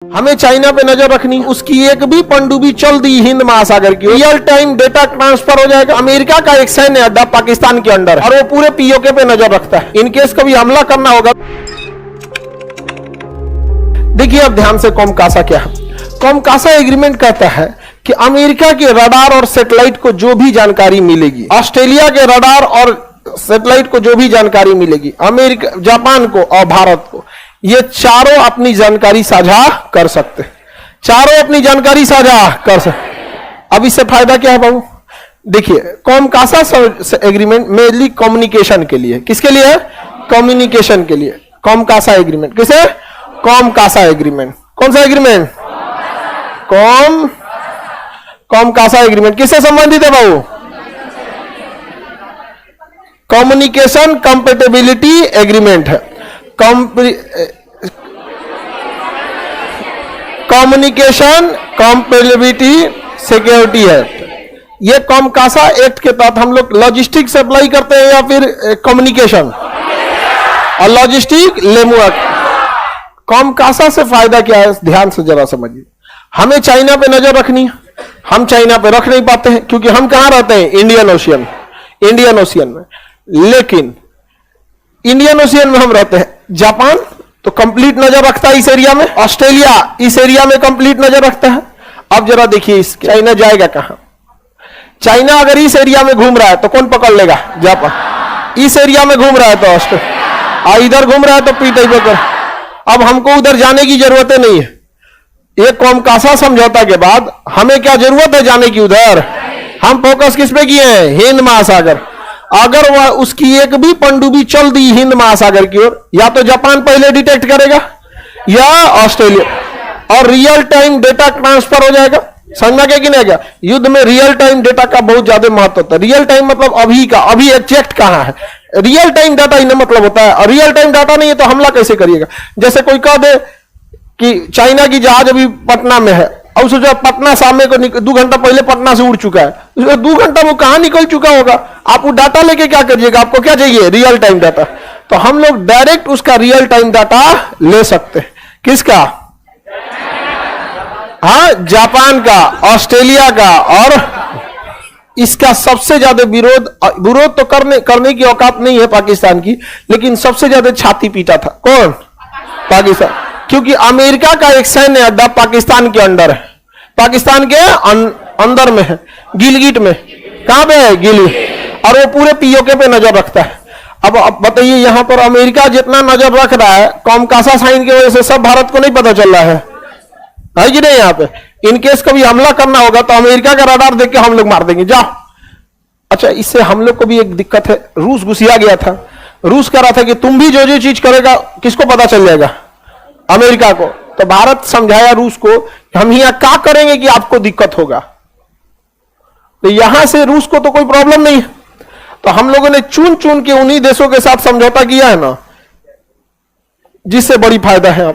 हमें चाइना पे नजर रखनी, उसकी एक भी पनडुब्बी चल दी हिंद महासागर की, रियल टाइम डेटा ट्रांसफर हो जाएगा। अमेरिका का एक सैन्य अड्डा पाकिस्तान के अंडर, और वो पूरे पीओके पे नजर रखता है। इनकेस कभी हमला करना होगा। देखिए अब ध्यान से, कॉमकासा क्या है? कॉमकासा एग्रीमेंट कहता है कि अमेरिका के रडार और सैटेलाइट को जो भी जानकारी मिलेगी, ऑस्ट्रेलिया के रडार और सैटेलाइट को जो भी जानकारी मिलेगी, अमेरिका, जापान को और भारत को, ये चारों अपनी जानकारी साझा कर सकते हैं। चारों अपनी जानकारी साझा कर सकते। अब इससे फायदा क्या है बाबू? देखिए, कॉमकासा एग्रीमेंट मेनली कम्युनिकेशन के लिए, किसके लिए? कम्युनिकेशन के लिए। कॉमकासा एग्रीमेंट किसे? COMCASA agreement. कौन सा एग्रीमेंट? कॉमकासा एग्रीमेंट किससे संबंधित है बाबू? कम्युनिकेशन कंपेटेबिलिटी एग्रीमेंट है। कम्युनिकेशन कंपेटेबिलिटी सिक्योरिटी है। ये कॉमकासा एक्ट के तहत हम लोग लॉजिस्टिक सप्लाई करते हैं या फिर कम्युनिकेशन और लॉजिस्टिक लेमुआ। कॉमकासा से फायदा क्या है, ध्यान से जरा समझिए। हमें चाइना पे नजर रखनी है, हम चाइना पे रख नहीं पाते हैं क्योंकि हम कहां रहते हैं? इंडियन ओशियन में। लेकिन इंडियन ओशियन में हम रहते हैं। जापान तो कंप्लीट नजर रखता है इस एरिया में, ऑस्ट्रेलिया इस एरिया में कंप्लीट नजर रखता है। अब जरा देखिए, चाइना जाएगा कहां? चाइना अगर इस एरिया में घूम रहा है तो कौन पकड़ लेगा? जापान। इस एरिया में घूम रहा है तो ऑस्ट्रेलिया, और इधर घूम रहा है तो पीट कर। अब हमको उधर जाने की जरूरत नहीं है। एक कॉमकासा समझौता के बाद हमें क्या जरूरत है जाने की उधर? हम फोकस किस पे किए हैं? हिंद महासागर। अगर वह उसकी एक भी पनडुब्बी चल दी हिंद महासागर की ओर, या तो जापान पहले डिटेक्ट करेगा या ऑस्ट्रेलिया, और रियल टाइम डेटा ट्रांसफर हो जाएगा। समझना क्या कि नहीं? क्या युद्ध में रियल टाइम डेटा का बहुत ज्यादा महत्व होता है। रियल टाइम मतलब अभी का, अभी एग्जैक्ट कहां है, रियल टाइम डाटा इन्हें मतलब होता है। और रियल टाइम डाटा नहीं है तो हमला कैसे करिएगा? जैसे कोई कह दे कि चाइना की जहाज अभी पटना में है, और सोचो पटना सामने को 2 घंटा पहले पटना से उड़ चुका है, 2 घंटा वो कहां निकल चुका होगा? आप वो डाटा लेके क्या करिएगा? आपको क्या चाहिए? Real time data. तो हम लोग डायरेक्ट उसका रियल टाइम डाटा ले सकते हैं। किसका? हाँ, जापान का, ऑस्ट्रेलिया का। और इसका सबसे ज्यादा विरोध तो करने की औकात नहीं है पाकिस्तान की, लेकिन सबसे ज्यादा छाती पीटा था कौन? पाकिस्तान। क्योंकि अमेरिका का एक सैन्य अड्डा पाकिस्तान के अंडर है, पाकिस्तान के अंदर में है, गिलगिट में। कहां पे है? गिलगिट। और वो पूरे पीओके पे नजर रखता है। अब बताइए, यहां पर अमेरिका जितना नजर रख रहा है, कॉमकासा साइन की वजह से सब भारत को नहीं पता चल रहा है कि नहीं? यहां पे इनकेस कभी हमला करना होगा तो अमेरिका का रडार देख के हम लोग मार देंगे। जाओ। अच्छा, इससे हम लोग को भी एक दिक्कत है। रूस घुसिया गया था। रूस कह रहा था कि तुम भी जो चीज करेगा किसको पता चल जाएगा? अमेरिका को। तो भारत समझाया रूस को कि हम यहां क्या करेंगे कि आपको दिक्कत होगा। तो यहां से रूस को तो कोई प्रॉब्लम नहीं है। तो हम लोगों ने चुन चुन के उन्हीं देशों के साथ समझौता किया है ना, जिससे बड़ी फायदा है।